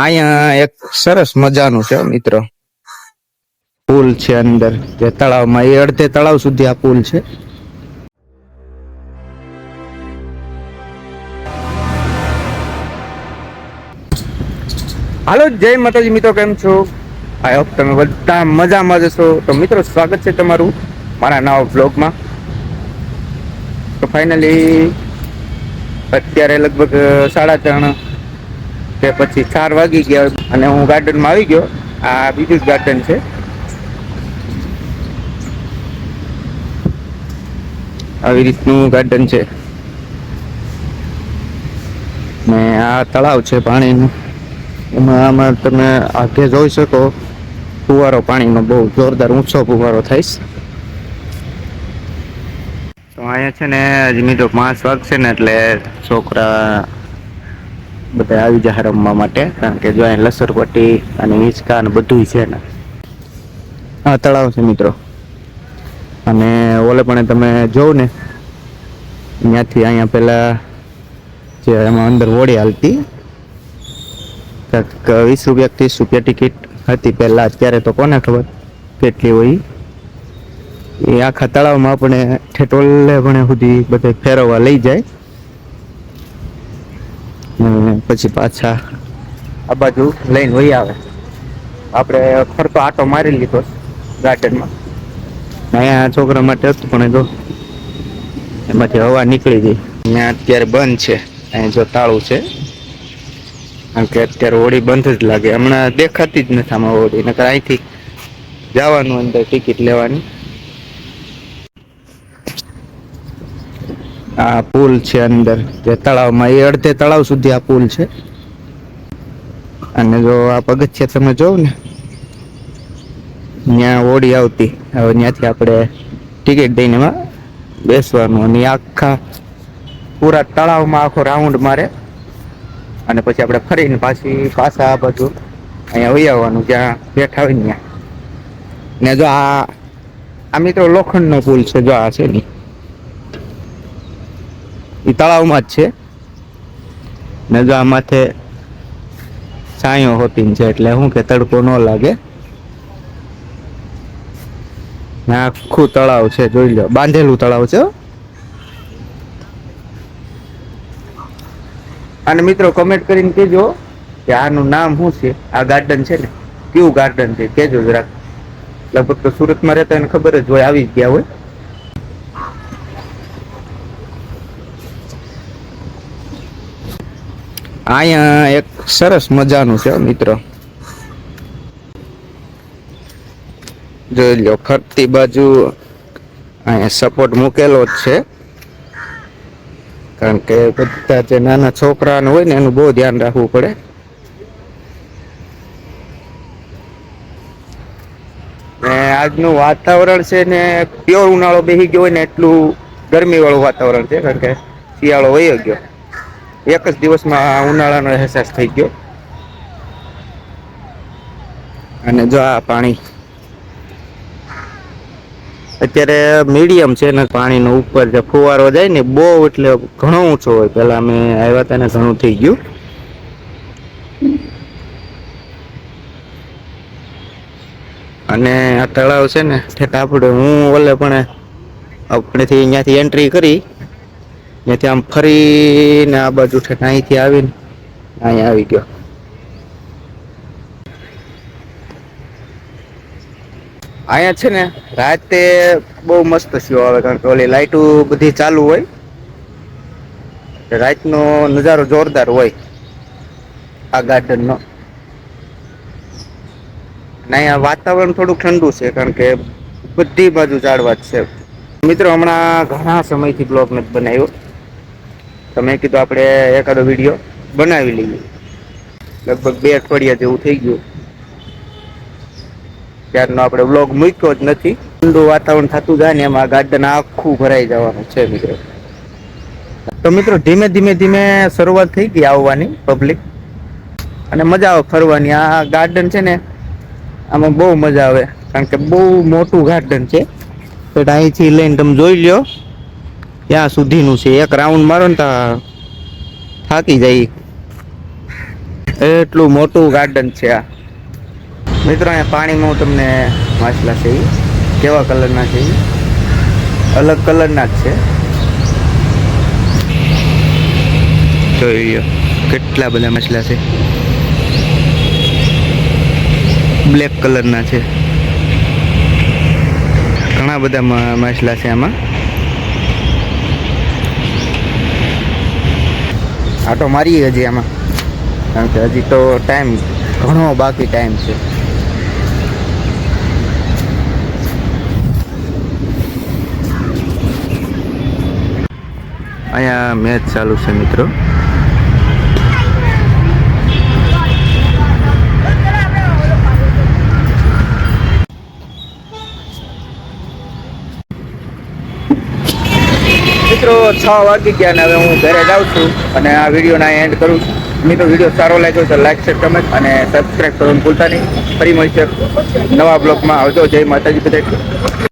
અહીંયા એક સરસ મજાનું છે મિત્રો. પુલ છે અંદર જે તળાવમાં, એ અડધે તળાવ સુધી આ પુલ છે. હાલો, જય માતાજી મિત્રો, કેમ છો? આઈ હોપ તમે બધા મજામાં જ છો. તો મિત્રો, સ્વાગત છે તમારું મારા નવા બ્લોગમાં. તો ફાઇનલી અત્યારે લગભગ 3:30 કે પછી 4 વાગી ગયા અને હું ગાર્ડનમાં આવી ગયો. આ બીજું જ ગાર્ડન છે. આવી રીતનું ગાર્ડન છે ને આ તળાવ છે પાણીનું. આમાં તમે આગે જોઈ શકો, ફુવારો પાણીનો બહુ જોરદાર ઊંચો ફુવારો થાય. તો અહીંયા છે ને હજી મિત્રો 5 વાગશે ને એટલે છોકરા બધા આવી જાય રમવા માટે, કારણ કે જો અહીં લસરપટ્ટી અને હિંચકા ને બધું છે ને. આ તળાવ છે મિત્રો, અને ઓલે પણ તમે જોવ ને ત્યાંથી અહીંયા પેલા જે એમાં અંદર હોડી હાલતી, 20 રૂપિયા 30 રૂપિયા ટિકિટ હતી પહેલા. અત્યારે તો કોને ખબર કેટલી હોય. એ આખા તળાવમાં આપણે ઠેઠોલે પણ સુધી બધે ફેરવવા લઈ જાય, પછી પાછા આ બાજુ લઈને વહી આવે. આપણે ફરતો આટો મારી લીધો ગાર્ડનમાં. અહીંયા છોકરા માટે હતું પણ જો એમાંથી હવા નીકળી ગઈ. અહીંયા અત્યારે બંધ છે, અહીંયા જો તાળું છે, કારણ કે અત્યારે હોડી બંધ જ લાગે. હમણાં દેખાતી જ નથી આમાં હોડી, નકર અહીંથી જવાનું અંદર ટિકિટ લેવાની. આ પુલ છે અંદર જે તળાવમાં, એ અડધે તળાવ સુધી આ પુલ છે. અને જો આ પગથિયા તમે જોવ ને, ત્યાં હોડી આવતી. હવે ત્યાંથી આપણે ટિકિટ દઈને એમાં બેસવાનું, અને આખા પૂરા તળાવમાં આખો રાઉન્ડ મારે, અને પછી આપણે ફરીને પાછા આ બાજુ અહીંયા વહી આવવાનું જ્યાં બેઠા હોય ત્યાં. ને જો આ મિત્રો લોખંડનો પુલ છે, જો આ છે ને એ તળાવમાં જ છે. ને જો આ માથે છાંયો હોતી છે, એટલે શું કે તડકો ન લાગે. આખું તળાવ છે, જોઈ લો, બાંધેલું તળાવ છે. અને મિત્રો કમેન્ટ કરીને કહેજો કે આનું નામ શું છે, આ ગાર્ડન છે ને કેવું ગાર્ડન છે, કહેજો જરાક. લગભગ તો સુરતમાં રહેતા એને ખબર જ હોય, આવી ગયા હોય. અહીંયા એક સરસ મજાનું છે મિત્રો, જોઈ લો. ફરતી બાજુ અહીંયા સપોર્ટ મૂકેલો જ છે, કારણ કે બધા જે નાના છોકરાને હોય ને એનું બહુ ધ્યાન રાખવું પડે. ને આજનું વાતાવરણ છે ને પ્યોર ઉનાળો બેસી ગયો હોય ને એટલું ગરમી વાળું વાતાવરણ છે, કારણ કે શિયાળો વયો ગયો. એક જ દિવસમાં ઉનાળાનો અહેસાસ થઈ ગયો. અને જો આ પાણી અત્યારે મીડિયમ છે ને, પાણીનો ઉપર જે ફુવારો જાય ને બહુ, એટલે ઘણો ઊંચો હોય. પેલા અમે આવ્યા હતા ને ઘણું થઈ ગયું. અને આ તળાવ છે ને ઠેઠ આપણે હું ઓલે પણ આપણેથી અહીંયાથી એન્ટ્રી કરી, ત્યાંથી આમ ફરીને આ બાજુ ઠેઠ અહીંથી આવીને અહીંયા આવી ગયો. અહીંયા છે ને રાતે બહુ મસ્ત શો આવે, કારણ કે ઓલી લાઈટો બધી ચાલુ હોય, રાતનો નજારો જોરદાર હોય આ ગાર્ડનનો. અને અહીંયા વાતાવરણ થોડુંક ઠંડુ છે, કારણ કે બધી બાજુ ઝાડવા જ છે. મિત્રો, હમણાં ઘણા સમયથી બ્લોગ નથી બનાવ્યો, તો મેં કીધું આપણે એકાદો વિડીયો બનાવી લઈએ. લગભગ 2 અઠવાડિયા જેવું થઈ ગયું ત્યારનો આપણે બ્લોગ મૂક્યો જ નથી. ઠંડુ વાતાવરણ થતું જાય ને એમાં ગાર્ડન આખું ભરાઈ જવાનું છે મિત્રો. તો મિત્રો, ધીમે ધીમે શરૂઆત થઈ ગઈ આવવાની પબ્લિક, અને મજા આવે ફરવાની. આ ગાર્ડન છે ને આમાં બહુ મજા આવે, કારણ કે બહુ મોટું ગાર્ડન છે. તો અહીંથી લઈને તમે જોઈ લ્યો ત્યાં સુધીનું છે. એક રાઉન્ડ મારો ને તો થાકી જાય. એટલું મોટું ગાર્ડન છે આ. મિત્રો અહીંયા પાણીમાં હું તમને માછલા છે ઈ. કેવા કલરના છે ઈ? અલગ કલરના જ છે. જોઈ લ્યો કેટલા બધા માછલા છે. બ્લેક કલરના છે. ઘણા બધા માછલા છે આમાં. આટો મારીએ હજી આમાં, કારણ કે હજી તો ટાઈમ ઘણો બાકી ટાઈમ છે. અહીંયા મેચ ચાલુ છે મિત્રો. મિત્રો 6 વાગી ગયા ને હવે હું ઘરે જાઉં છું અને આ વિડીયોના એન્ડ કરું છું. મિત્રો વિડીયો સારો લાગ્યો તો લાઈક શેર કમેન્ટ અને સબસ્ક્રાઈબ કરવાનું ભૂલતા નહીં. ફરી મળીશું નવા બ્લોગમાં. આવજો. જય માતાજી બધાય.